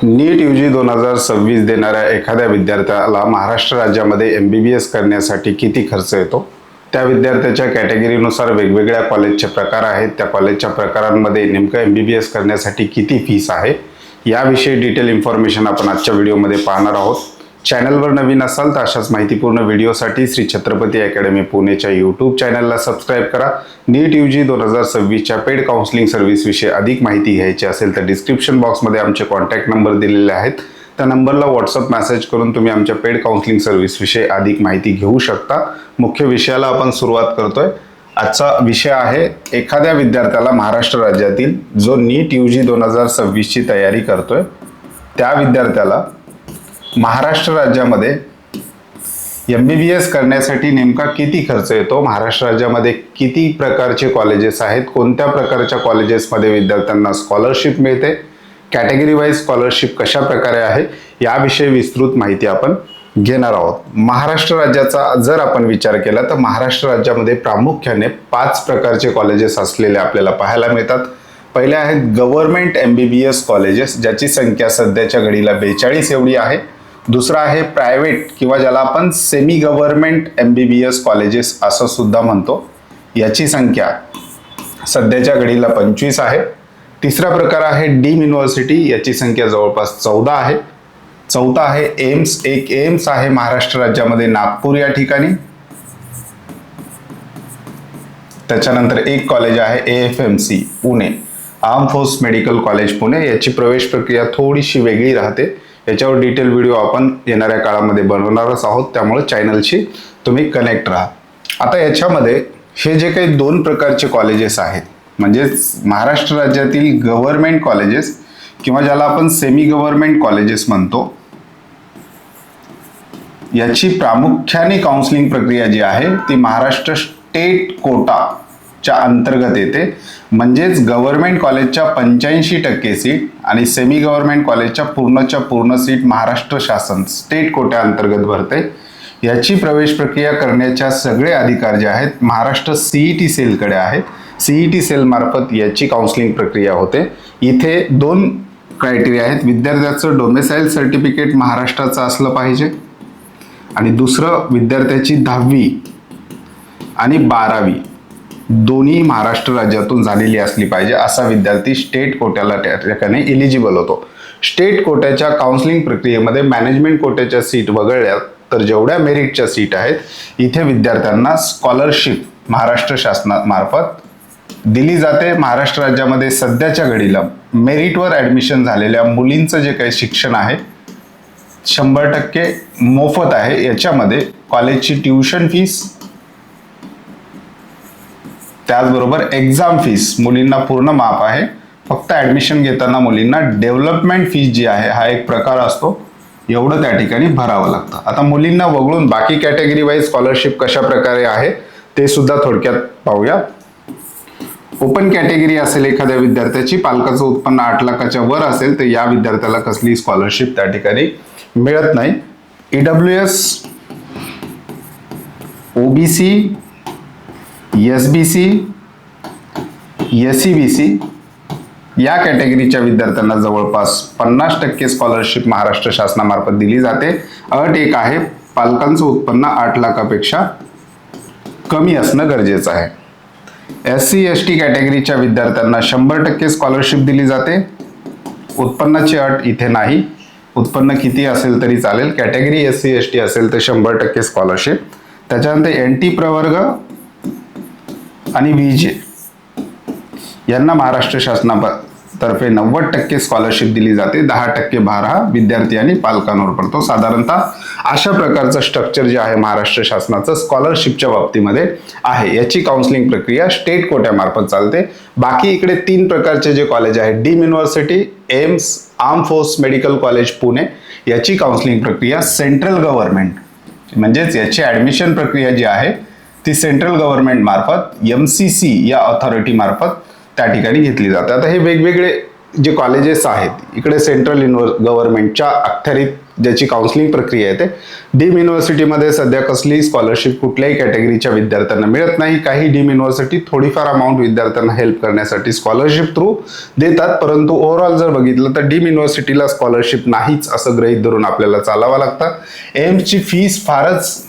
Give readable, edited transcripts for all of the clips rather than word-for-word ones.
नीट UG 2026 देणाऱ्या एखाद्या विद्यार्थ्याला महाराष्ट्र राज्यामध्ये MBBS करण्यासाठी किती खर्च येतो? त्या विद्यार्थ्याच्या कॅटेगरीनुसार वेगवेगळ्या कॉलेजचे प्रकार आहेत. त्या कॉलेजच्या प्रकारांमध्ये नेमकं MBBS करण्यासाठी किती फीस आहे, याविषयी डिटेल इन्फॉर्मेशन आपण आजच्या व्हिडिओमध्ये पाहणार आहोत. चॅनलवर नवीन असाल तर अशाच माहितीपूर्ण व्हिडिओसाठी श्री छत्रपती अकॅडमी पुणेच्या यूट्यूब चॅनलला सबस्क्राईब करा. नीट यूजी 2026च्या पेड काउन्सिलिंग सर्व्हिसविषयी अधिक माहिती घ्यायची असेल तर डिस्क्रिप्शन बॉक्समध्ये आमचे कॉन्टॅक्ट नंबर दिलेले आहेत. त्या नंबरला व्हॉट्सअप मेसेज करून तुम्ही आमच्या पेड काउन्सिलिंग सर्व्हिसविषयी अधिक माहिती घेऊ शकता. मुख्य विषयाला आपण सुरुवात करतोय. आजचा विषय आहे एखाद्या विद्यार्थ्याला महाराष्ट्र राज्यातील जो नीट यूजी 2026ची तयारी करतोय त्या विद्यार्थ्याला महाराष्ट्र राज्यामध्ये MBBS करण्यासाठी नेमका किती खर्च येतो, महाराष्ट्र राज्यामध्ये किती प्रकारचे कॉलेजेस आहेत, कोणत्या प्रकारच्या कॉलेजेसमध्ये विद्यार्थ्यांना स्कॉलरशिप मिळते, कॅटेगरी वाईज स्कॉलरशिप कशा प्रकारे आहे, याविषयी विस्तृत माहिती आपण घेणार आहोत. महाराष्ट्र राज्याचा जर आपण विचार केला तर महाराष्ट्र राज्यामध्ये प्रामुख्याने 5 प्रकारचे कॉलेजेस असलेले आपल्याला पाहायला मिळतात. पहिले आहेत गव्हर्नमेंट MBBS कॉलेजेस, ज्याची संख्या सध्याच्या घडीला 42 एवढी आहे. दुसरा आहे प्रायव्हेट किंवा ज्याला आपण सेमी गव्हर्नमेंट MBBS कॉलेजेस असं सुद्धा म्हणतो, याची संख्या सध्याच्या घडीला 25 आहे. तिसरा प्रकार आहे डीम युनिव्हर्सिटी, याची संख्या जवळपास 14 आहे. चौथा आहे एम्स, एक एम्स आहे महाराष्ट्र राज्यामध्ये नागपूर या ठिकाणी. त्याच्यानंतर एक कॉलेज आहे AFMC Pune, arm force medical college Pune. याची प्रवेश प्रक्रिया थोडीशी वेगळी राहते. याच्यावर डिटेल व्हिडिओ आपण येणाऱ्या काळामध्ये बनवणारच आहोत, त्यामुळे चॅनलशी तुम्ही कनेक्ट राहा. आता याच्यामध्ये हे जे काही 2 प्रकारचे कॉलेजेस आहेत, म्हणजेच महाराष्ट्र राज्यातील गव्हर्नमेंट कॉलेजेस किंवा ज्याला आपण सेमी गव्हर्नमेंट कॉलेजेस म्हणतो, याची प्रामुख्याने काउन्सिलिंग प्रक्रिया जी आहे ती महाराष्ट्र स्टेट कोटाच्या अंतर्गत येते. म्हणजेच गव्हर्नमेंट कॉलेजच्या 85% सीट आणि सेमी गव्हर्नमेंट कॉलेजच्या पूर्णच्या पूर्ण सीट महाराष्ट्र शासन स्टेट कोट्या अंतर्गत भरते. याची प्रवेश प्रक्रिया करण्याच्या सगळे अधिकार जे आहेत महाराष्ट्र CET सेलकडे आहेत. CET सेल मार्फत याची काउन्सिलिंग प्रक्रिया होते. इथे 2 क्रायटेरिया आहेत. विद्यार्थ्याचं डोमेसाईल सर्टिफिकेट महाराष्ट्राचं असलं पाहिजे आणि दुसरं विद्यार्थ्याची 10वी आणि 12वी दोन्ही महाराष्ट्र राज्यातून झालेली असली पाहिजे. असा विद्यार्थी स्टेट कोट्याला त्या ठिकाणी एलिजिबल होतो. स्टेट कोट्याच्या काउन्सिलिंग प्रक्रियेमध्ये मॅनेजमेंट कोट्याच्या सीट वगळल्या तर जेवढ्या मेरिटच्या सीट आहेत इथे विद्यार्थ्यांना स्कॉलरशिप महाराष्ट्र शासनामार्फत दिली जाते. महाराष्ट्र राज्यामध्ये सध्याच्या घडीला मेरिटवर ॲडमिशन झालेल्या मुलींचं जे काही शिक्षण आहे 100% मोफत आहे. याच्यामध्ये कॉलेजची ट्युशन फीस, त्याचबरोबर एक्झाम फीस मुलींना पूर्ण माफ आहे. फक्त ॲडमिशन घेताना मुलींना डेव्हलपमेंट फीस जी आहे हा एक प्रकार असतो, एवढं त्या ठिकाणी भरावं लागतं. आता मुलींना वगळून बाकी कॅटेगरी वाईज स्कॉलरशिप कशा प्रकारे आहे ते सुद्धा थोडक्यात पाहूया. ओपन कॅटेगरी असेल एखाद्या विद्यार्थ्याची, पालकाचं उत्पन्न 8 लाखाच्या वर असेल तर या विद्यार्थ्याला कसली स्कॉलरशिप त्या ठिकाणी मिळत नाही. EWS, OBC, SBC, SEBC या कॅटेगरीच्या विद्यार्थ्यांना जवळपास 50% स्कॉलरशिप महाराष्ट्र शासनामार्फत दिली जाते. अट एक आहे, पालकांचं उत्पन्न 8 लाखापेक्षा कमी असणं गरजेचं आहे. SC ST कॅटेगरीच्या विद्यार्थ्यांना 100% स्कॉलरशिप दिली जाते. उत्पन्नाची अट इथे नाही, उत्पन्न किती असेल तरी चालेल. कॅटेगरी SC ST असेल तर 100% स्कॉलरशिप. त्याच्यानंतर NT प्रवर्ग आणि VJ यांना महाराष्ट्र शासनातर्फे 90% स्कॉलरशिप दिली जाते. 10% भार हा विद्यार्थी आणि पालकांवर पडतो. साधारणतः अशा प्रकारचं स्ट्रक्चर जे आहे महाराष्ट्र शासनाचं स्कॉलरशिपच्या बाबतीमध्ये आहे. याची काउन्सिलिंग प्रक्रिया स्टेट कोट्यामार्फत चालते. बाकी इकडे 3 प्रकारचे जे कॉलेज आहेत, deem university, AIIMS, arm force medical college Pune, याची काउन्सिलिंग प्रक्रिया सेंट्रल गव्हर्नमेंट म्हणजेच याची ॲडमिशन प्रक्रिया जी आहे ती सेंट्रल गव्हर्नमेंट मार्फत MCC या ऑथॉरिटी मार्फत त्या ठिकाणी घेतली जाते. आता हे वेगवेगळे जे कॉलेजेस आहेत इकडे सेंट्रल गव्हर्नमेंटच्या अखत्यारीत ज्याची काउन्सिलिंग प्रक्रिया आहे ते डीम युनिव्हर्सिटीमध्ये सध्या कसलीही स्कॉलरशिप कुठल्याही कॅटेगरीच्या विद्यार्थ्यांना मिळत नाही. काही डीम युनिव्हर्सिटी थोडीफार अमाऊंट विद्यार्थ्यांना हेल्प करण्यासाठी स्कॉलरशिप थ्रू देतात, परंतु ओव्हरऑल जर बघितलं तर डीम युनिव्हर्सिटीला स्कॉलरशिप नाहीच असं गृहीत धरून आपल्याला चालावं लागतं. एम्सची फीस फारच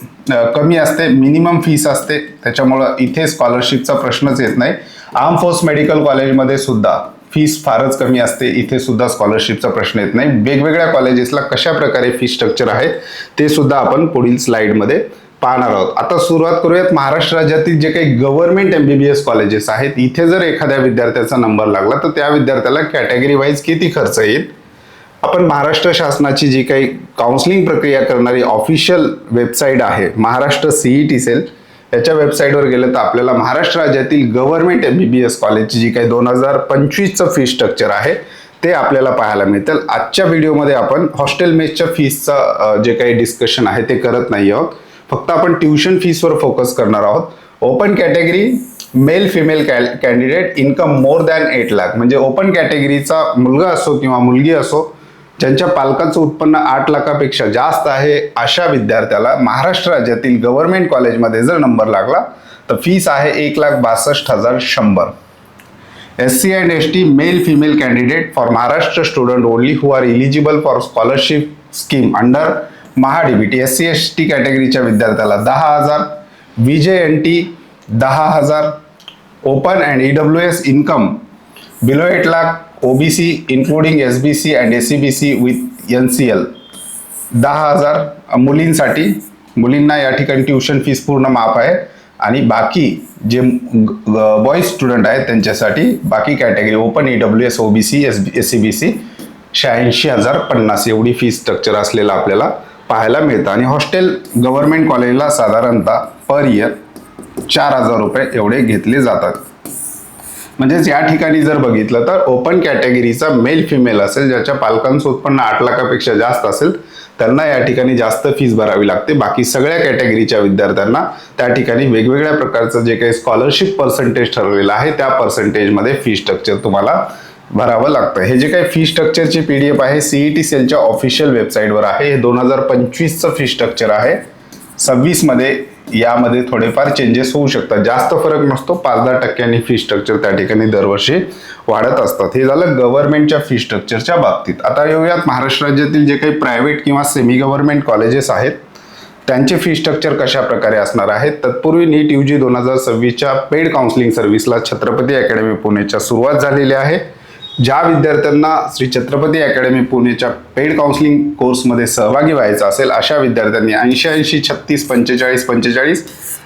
कमी असते, मिनिमम फीस असते, त्याच्यामुळं इथे स्कॉलरशिपचा प्रश्नच येत नाही. आर्म फोर्स मेडिकल कॉलेजमध्ये सुद्धा फीस फारच कमी असते, इथे सुद्धा स्कॉलरशिपचा प्रश्न येत नाही. वेगवेगळ्या कॉलेजेसला कशा प्रकारे फी स्ट्रक्चर आहे ते सुद्धा आपण पुढील स्लाइडमध्ये पाहणार आहोत. आता सुरुवात करूयात महाराष्ट्र राज्यातील जे काही गव्हर्नमेंट MBBS कॉलेजेस आहेत, इथे जर एखाद्या विद्यार्थ्याचा नंबर लागला तर त्या विद्यार्थ्याला कॅटेगरी वाईज किती खर्च येईल. आपण महाराष्ट्र शासनाची जी काही काउन्सिलिंग प्रक्रिया करणारी ऑफिशियल वेबसाईट आहे महाराष्ट्र CET सेल, याच्या वेबसाईटवर गेलं तर आपल्याला महाराष्ट्र राज्यातील गव्हर्नमेंट MBBS कॉलेजची जी काही 2025चं फी स्ट्रक्चर आहे ते आपल्याला पाहायला मिळतील. आजच्या व्हिडिओमध्ये आपण हॉस्टेल मेसच्या फीसचं जे काही डिस्कशन आहे ते करत नाही आहोत, फक्त आपण ट्युशन फीसवर फोकस करणार आहोत. Open category mail female candidate income more than 8 lakh, म्हणजे ओपन कॅटेगरीचा मुलगा असो किंवा मुलगी असो ज्यांच्या पालकांचं उत्पन्न 8 लाखापेक्षा जास्त आहे अशा विद्यार्थ्याला महाराष्ट्र राज्यातील गव्हर्नमेंट कॉलेजमध्ये जर नंबर लागला तर फीस आहे 1,62,100. SC and ST male female candidate for Maharashtra student only who are eligible for scholarship scheme under MahaDBT. SC ST कॅटेगरीच्या विद्यार्थ्याला 10,000, VJNT 10,000, open and EWS income below 8 lakh, OBC including SBC and SCBC with NCL 10,000. मुलींसाठी मुलींना या ठिकाणी tuition fees पूर्ण माफ आहे आणि बाकी जे बॉईज स्टुडंट आहेत त्यांच्यासाठी बाकी category open EWS OBC SCBC 86,050 एवढी फीस स्ट्रक्चर असलेलं आपल्याला पाहायला मिळतं. आणि हॉस्टेल गव्हर्नमेंट कॉलेजला साधारणतः पर इयर 4,000 रुपये एवढे घेतले जातात. म्हणजेच या ठिकाणी जर बघितलं तर ओपन कॅटेगरीचा मेल फिमेल असेल ज्याच्या पालकांचं उत्पन्न 8 लाखापेक्षा जास्त असेल त्यांना या ठिकाणी जास्त फीस भरावी लागते. बाकी सगळ्या कॅटेगरीच्या विद्यार्थ्यांना त्या ठिकाणी वेगवेगळ्या प्रकारचं जे काही स्कॉलरशिप पर्सेंटेज ठरलेलं आहे त्या पर्सेंटेजमध्ये फी स्ट्रक्चर तुम्हाला भरावं लागतं. हे जे काही फी स्ट्रक्चरची PDF आहे CET सेलच्या ऑफिशियल वेबसाईटवर आहे. हे 2025चं फी स्ट्रक्चर आहे. 26 मध्ये यामध्ये थोडेफार चेंजेस होऊ शकतात, जास्त फरक नसतो, 5-10% फी स्ट्रक्चर त्या ठिकाणी दरवर्षी वाढत असतात. हे झालं गव्हर्नमेंटच्या फी स्ट्रक्चरच्या बाबतीत. आता येऊयात महाराष्ट्र राज्यातील जे काही प्रायव्हेट किंवा सेमी गव्हर्नमेंट कॉलेजेस आहेत त्यांचे फी स्ट्रक्चर कशा प्रकारे असणार आहेत. तत्पूर्वी नीट UG 2026च्या पेड काउन्सिलिंग सर्व्हिसला छत्रपती अकॅडमी पुणेच्या सुरुवात झालेली आहे. ज्या विद्यार्थ्यांना श्री छत्रपती अकॅडमी पुणेच्या पेड काउन्सिलिंग कोर्समध्ये सहभागी व्हायचं असेल अशा विद्यार्थ्यांनी 80 36 45 45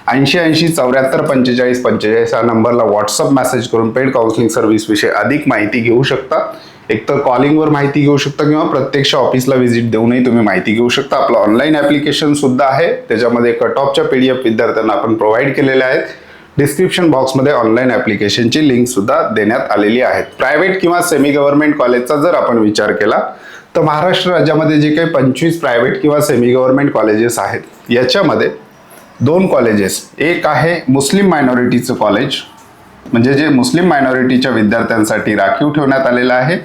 80 74 45 45 या नंबरला व्हॉट्सअप मेसेज करून पेड काउन्सिलिंग सर्व्हिसविषयी अधिक माहिती घेऊ शकता. एक तर कॉलिंगवर माहिती घेऊ शकता किंवा प्रत्यक्ष ऑफिसला व्हिजिट देऊनही तुम्ही माहिती घेऊ शकता. आपलं ऑनलाईन ॲप्लिकेशन सुद्धा आहे, त्याच्यामध्ये कट ऑफच्या PDF विद्यार्थ्यांना आपण प्रोव्हाइड केलेल्या आहेत. डिस्क्रिप्शन बॉक्समध्ये ऑनलाईन ॲप्लिकेशनची लिंक सुद्धा देण्यात आलेली आहे. प्रायव्हेट किंवा सेमी गव्हर्नमेंट कॉलेजचा जर आपण विचार केला तर महाराष्ट्र राज्यामध्ये जे काही 25 प्रायव्हेट किंवा सेमी गव्हर्नमेंट कॉलेजेस आहेत याच्यामध्ये 2 कॉलेजेस, एक आहे मुस्लिम मायनॉरिटीचं कॉलेज म्हणजे जे मुस्लिम मायनॉरिटीच्या विद्यार्थ्यांसाठी राखीव ठेवण्यात आलेलं आहे.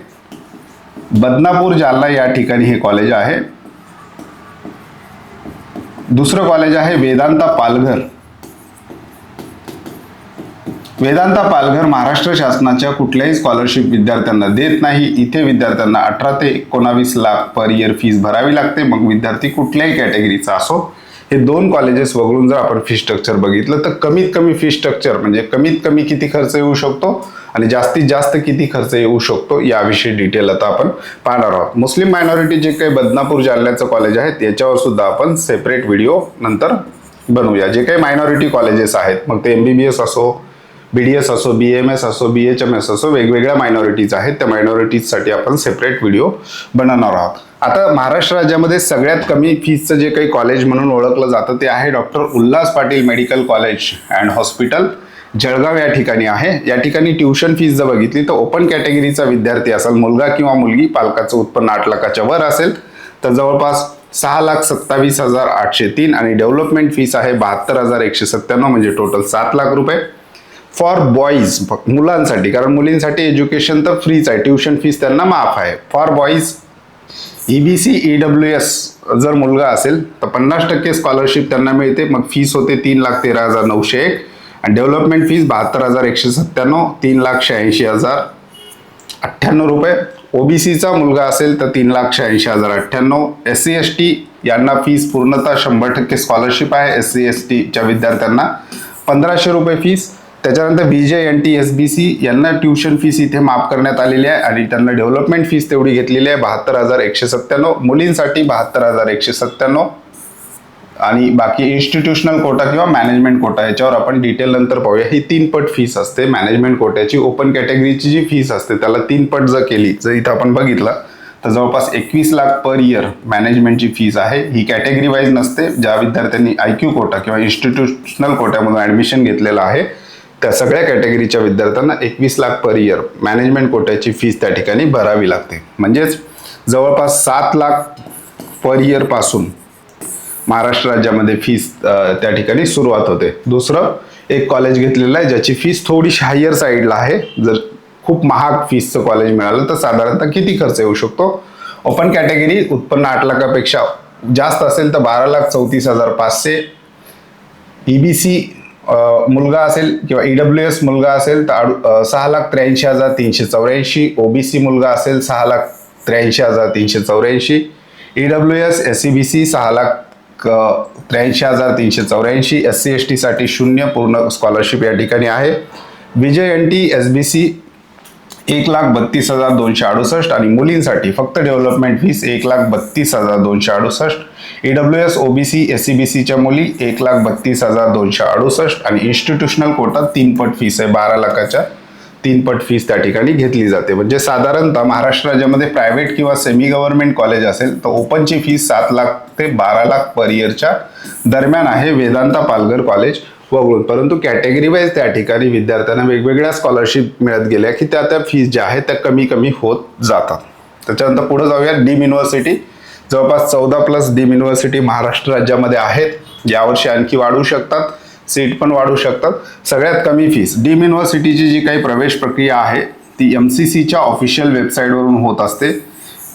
बदनापूर जालना या ठिकाणी हे कॉलेज आहे. दुसरं कॉलेज आहे वेदांता पालघर. वेदांता पालघर महाराष्ट्र शासनाच्या कुठल्याही स्कॉलरशिप विद्यार्थ्यांना देत नाही. इथे विद्यार्थ्यांना 18 ते 19 लाख पर इयर फीस भरावी लागते, मग विद्यार्थी कुठल्याही कॅटेगरीचा असो. हे 2 कॉलेजेस वगळून जर आपण फी स्ट्रक्चर बघितलं तर कमीत कमी फी स्ट्रक्चर म्हणजे कमीत कमी किती खर्च येऊ शकतो आणि जास्तीत जास्त किती खर्च येऊ शकतो याविषयी डिटेल आता आपण पाहणार आहोत. मुस्लिम मायनॉरिटी जे काही बदनापूर जालन्याचं कॉलेज आहे त्याच्यावर सुद्धा आपण सेपरेट व्हिडिओ नंतर बनवूया. जे काही मायनॉरिटी कॉलेजेस आहेत मग ते MBBS असो, BDS असो, BMS असो, BHMS असो, वेगवेगळ्या मायनॉरिटीज आहेत, त्या मायनॉरिटीजसाठी आपण सेपरेट व्हिडिओ बनवणार आहोत. आता महाराष्ट्र राज्यामध्ये सगळ्यात कमी फीसचं जे काही कॉलेज म्हणून ओळखलं जातं ते आहे doctor Ulhas Patil medical college and hospital Jalgaon या ठिकाणी आहे. या ठिकाणी ट्युशन फीस जर बघितली तर ओपन कॅटेगरीचा विद्यार्थी असेल, मुलगा किंवा मुलगी, पालकाचं उत्पन्न 8 लाखाच्या वर असेल तर जवळपास 6,27,803 आणि डेव्हलपमेंट फीस आहे 72,197 म्हणजे टोटल 7 लाख रुपये. फॉर बॉईज, मुलांसाठी, कारण मुलींसाठी एज्युकेशन तर फ्रीच आहे, ट्युशन फीस त्यांना माफ आहे. फॉर बॉईज EBC EWS जर मुलगा असेल तर 50% स्कॉलरशिप त्यांना मिळते. मग फीस होते 3,13,901 आणि डेव्हलपमेंट फीस 72,197, 3,86,098 रुपये. OBCचा मुलगा असेल तर 3,86,098. SC ST यांना फीस पूर्णतः 100% स्कॉलरशिप आहे. SC STच्या विद्यार्थ्यांना 1,500 रुपये फीस. त्याच्यानंतर BJ NT SBC यांना ट्युशन फीस इथे माफ करण्यात आलेली आहे आणि त्यांना डेव्हलपमेंट फीस तेवढी घेतलेली आहे 72,197. मुलींसाठी 72,197 आणि बाकी इन्स्टिट्यूशनल कोटा किंवा मॅनेजमेंट कोटा याच्यावर आपण डिटेल नंतर पाहूया. ही 3 पट फीस असते मॅनेजमेंट कोट्याची. ओपन कॅटेगरीची जी फीस असते त्याला 3 पट जर केली, जर इथं आपण बघितलं तर जवळपास 21 लाख पर इयर मॅनेजमेंटची फीस आहे. ही कॅटेगरी वाईज नसते. ज्या विद्यार्थ्यांनी IQ कोटा किंवा इन्स्टिट्यूशनल कोट्यामधून ॲडमिशन घेतलेलं आहे त्या सगळ्या कॅटेगरीच्या विद्यार्थ्यांना 21 लाख पर इयर मॅनेजमेंट कोट्याची फीस त्या ठिकाणी भरावी लागते. म्हणजेच जवळपास 7 लाख पर इयर पासून महाराष्ट्र राज्यामध्ये फीस त्या ठिकाणी सुरुवात होते. दुसरं एक कॉलेज घेतलेलं आहे ज्याची फीस थोडीशी हायर साईडला आहे. जर खूप महाग फीसचं कॉलेज मिळालं तर साधारणतः किती खर्च येऊ शकतो? ओपन कॅटेगरी उत्पन्न 8 लाखापेक्षा जास्त असेल तर 12,34,500. EBC मुलगा असेल किंवा EWS मुलगा असेल तर 6,83,384. OBC मुलगा असेल 6,83,384. EWS SCBC 6,83,384. SC ST साठी 0 पूर्ण स्कॉलरशिप या ठिकाणी आहे. BJ NT SBC 1,32,268 आणि मुलींसाठी फक्त डेव्हलपमेंट फीस 1,32,268. EWS OBC SCBCच्या मुली 1,32,268 आणि इन्स्टिट्यूशनल कोटा 3 पट फीस आहे. 12 लाखाच्या 3 पट फीस त्या ठिकाणी घेतली जाते. म्हणजे साधारणतः महाराष्ट्र राज्यामध्ये प्रायव्हेट किंवा सेमी गव्हर्नमेंट कॉलेज असेल तर ओपनची फीस 7 लाख ते 12 लाख पर इयरच्या दरम्यान आहे. वेदांता पालघर कॉलेज वगळून. परंतु कॅटेगरी वाईज त्या ठिकाणी विद्यार्थ्यांना वेगवेगळ्या स्कॉलरशिप मिळत गेल्या की त्या फीस ज्या आहेत त्या कमी कमी होत जातात. त्याच्यानंतर पुढे जाऊया. डीम युनिव्हर्सिटी जवळपास 14+ डीम युनिव्हर्सिटी महाराष्ट्र राज्यामध्ये आहेत. यावर्षी आणखी वाढू शकतात, सीट पण वाढू शकतात. सगळ्यात कमी फीस डीम युनिव्हर्सिटीची जी काही प्रवेश प्रक्रिया आहे ती MCCच्या ऑफिशियल वेबसाईटवरून होत असते.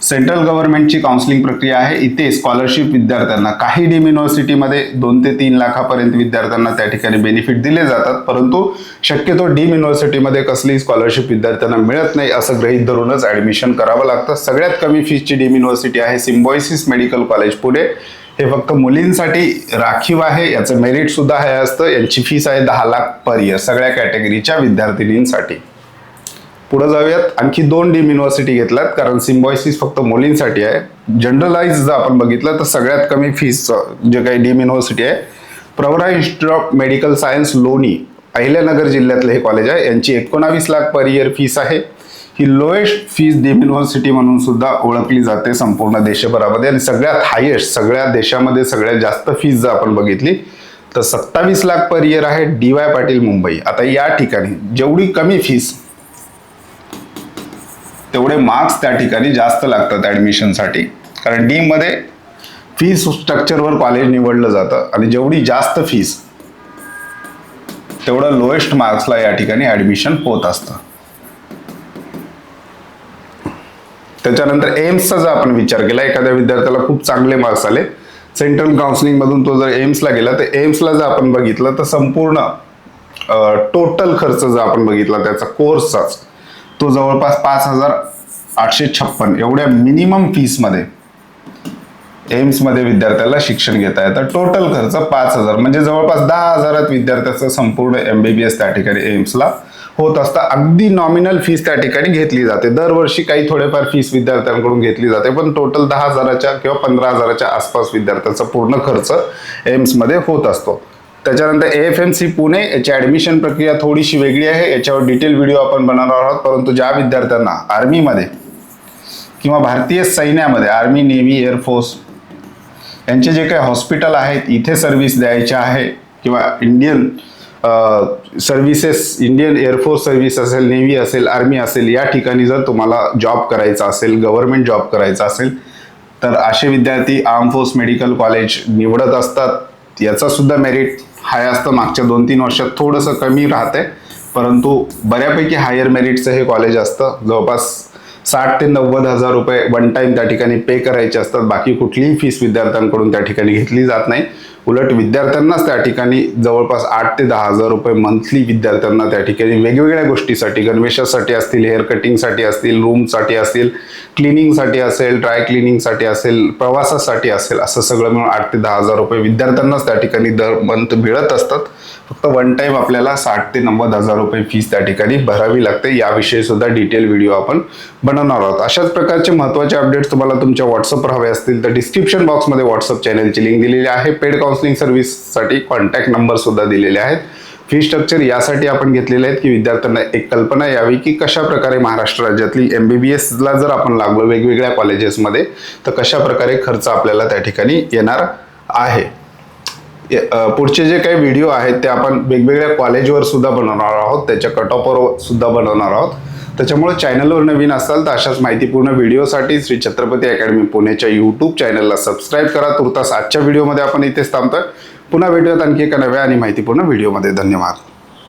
सेंट्रल गव्हर्नमेंटची काउन्सिलिंग प्रक्रिया आहे. इथे स्कॉलरशिप विद्यार्थ्यांना काही डीम युनिव्हर्सिटीमध्ये 2 ते 3 लाखापर्यंत विद्यार्थ्यांना त्या ठिकाणी बेनिफिट दिले जातात. परंतु शक्यतो डीम युनिव्हर्सिटीमध्ये कसलीही स्कॉलरशिप विद्यार्थ्यांना मिळत नाही असं गृहीत धरूनच ॲडमिशन करावं लागतं. सगळ्यात कमी फीसची डीम युनिव्हर्सिटी आहे सिम्बायोसिस मेडिकल कॉलेज पुणे. हे फक्त मुलींसाठी राखीव आहे. याचं मेरिट सुद्धा हे असतं. यांची फीस आहे 10 लाख पर इयर सगळ्या कॅटेगरीच्या विद्यार्थिनींसाठी. पुढे जाऊयात. आणखी 2 डीम युनिव्हर्सिटी घेतल्यात कारण सिम्बायोसिस फक्त मुलींसाठी आहे. जनरलाइज जर आपण बघितलं तर सगळ्यात कमी फीस जे काही डीम युनिव्हर्सिटी आहे Pravara institute of medical science लोणी अहिल्यानगर जिल्ह्यातलं हे कॉलेज आहे. यांची 19 लाख पर इयर फीस आहे. ही लोएस्ट फीस डीम युनिव्हर्सिटी म्हणून सुद्धा ओळखली जाते संपूर्ण देशभरामध्ये. आणि सगळ्यात हायेस्ट सगळ्या देशामध्ये सगळ्यात जास्त फीस जर आपण बघितली तर 27 लाख पर इयर आहे DY पाटील मुंबई. आता या ठिकाणी जेवढी कमी फीस तेवढे मार्क्स त्या ठिकाणी जास्त लागतात ॲडमिशनसाठी. कारण डीममध्ये फीस स्ट्रक्चरवर कॉलेज निवडलं जातं आणि जेवढी जास्त फीस तेवढं लोएस्ट मार्क्सला या ठिकाणी ॲडमिशन होत असतं. त्याच्यानंतर एम्सचा जर आपण विचार केला, एखाद्या विद्यार्थ्याला खूप चांगले मार्क्स आले सेंट्रल काउन्सिलिंगमधून तो जर एम्सला गेला तर एम्सला जर आपण बघितलं तर संपूर्ण टोटल खर्च जर आपण बघितला त्याचा कोर्सचाच तो जवळपास 5,856 एवढ्या मिनिमम फीसमध्ये एम्समध्ये विद्यार्थ्याला शिक्षण घेता येतं. टोटल खर्च 5,000 म्हणजे जवळपास 10,000 विद्यार्थ्याचं संपूर्ण MBBS त्या ठिकाणी एम्सला होत असतं. अगदी नॉमिनल फीस त्या ठिकाणी घेतली जाते. दरवर्षी काही थोडेफार फीस विद्यार्थ्यांकडून घेतली जाते पण टोटल 10,000च्या किंवा 15,000च्या आसपास विद्यार्थ्याचा पूर्ण खर्च एम्समध्ये होत असतो. त्याच्यानंतर AFMC पुणे याची ॲडमिशन प्रक्रिया थोडीशी वेगळी आहे. याच्यावर डिटेल व्हिडिओ आपण बनवणार आहोत. परंतु ज्या विद्यार्थ्यांना आर्मीमध्ये किंवा भारतीय सैन्यामध्ये आर्मी, नेव्ही, एअरफोर्स यांचे जे काही हॉस्पिटल आहेत इथे सर्व्हिस द्यायचे आहे किंवा Indian services, Indian air force service असेल, नेव्ही असेल, आर्मी असेल या ठिकाणी जर तुम्हाला जॉब करायचा असेल, गव्हर्नमेंट जॉब करायचा असेल तर असे विद्यार्थी आर्म फोर्स मेडिकल कॉलेज निवडत असतात. याचा सुद्धा मेरिट हाय असतं. मागच्या 2-3 वर्षात थोडंसं कमी राहते परंतु बऱ्यापैकी हायर मेरिटचं हे कॉलेज असतं. जवळपास 60 ते 90 हजार रुपये वन टाइम त्या ठिकाणी पे करायचे असतात. बाकी कुठलीही फीस विद्यार्थ्यांकडून त्या ठिकाणी घेतली जात नाही. उलट विद्यार्थ्यांनाच त्या ठिकाणी जवळपास 8 ते 10 हजार रुपये मंथली विद्यार्थ्यांना त्या ठिकाणी वेगवेगळ्या गोष्टीसाठी, गणवेशासाठी असतील, हेअर कटिंगसाठी असतील, रूमसाठी असतील, क्लिनिंगसाठी असेल, ड्राय क्लिनिंगसाठी असेल, प्रवासासाठी असेल, असं सगळं मिळून 8 ते 10 हजार रुपये विद्यार्थ्यांनाच त्या ठिकाणी दर मंथ मिळत असतात. फक्त वन टाइम आपल्याला 60 ते 90 हजार रुपये फीस त्या ठिकाणी भरावी लागते. याविषयी सुद्धा डिटेल व्हिडिओ आपण बनवणार आहोत. अशाच प्रकारचे महत्त्वाचे अपडेट्स तुम्हाला तुमच्या व्हॉट्सअपवर हवे असतील तर डिस्क्रिप्शन बॉक्समध्ये व्हॉट्सअप चॅनलची लिंक दिलेली आहे. पेड काउन्सिलिंग सर्व्हिससाठी कॉन्टॅक्ट नंबर सुद्धा दिलेले आहेत. फी स्ट्रक्चर यासाठी आपण घेतलेले आहेत की विद्यार्थ्यांना एक कल्पना यावी की कशा प्रकारे महाराष्ट्र राज्यातली MBBSला जर आपण लागलो वेगवेगळ्या कॉलेजेसमध्ये तर कशा प्रकारे खर्च आपल्याला त्या ठिकाणी येणार आहे. पुढचे जे काही व्हिडिओ आहेत ते आपण वेगवेगळ्या कॉलेजवर सुद्धा बनवणार आहोत, त्याच्या कट ऑफवर सुद्धा बनवणार आहोत. त्याच्यामुळे चॅनलवर नवीन असाल तर अशाच माहितीपूर्ण व्हिडिओसाठी श्री छत्रपती अकॅडमी पुणेच्या यूट्यूब चॅनलला सबस्क्राईब करा. तुर्तास आजच्या व्हिडिओमध्ये आपण इथेच थांबतोय. पुन्हा भेटूयात आणखी एका नव्या आणि माहितीपूर्ण व्हिडिओमध्ये. धन्यवाद.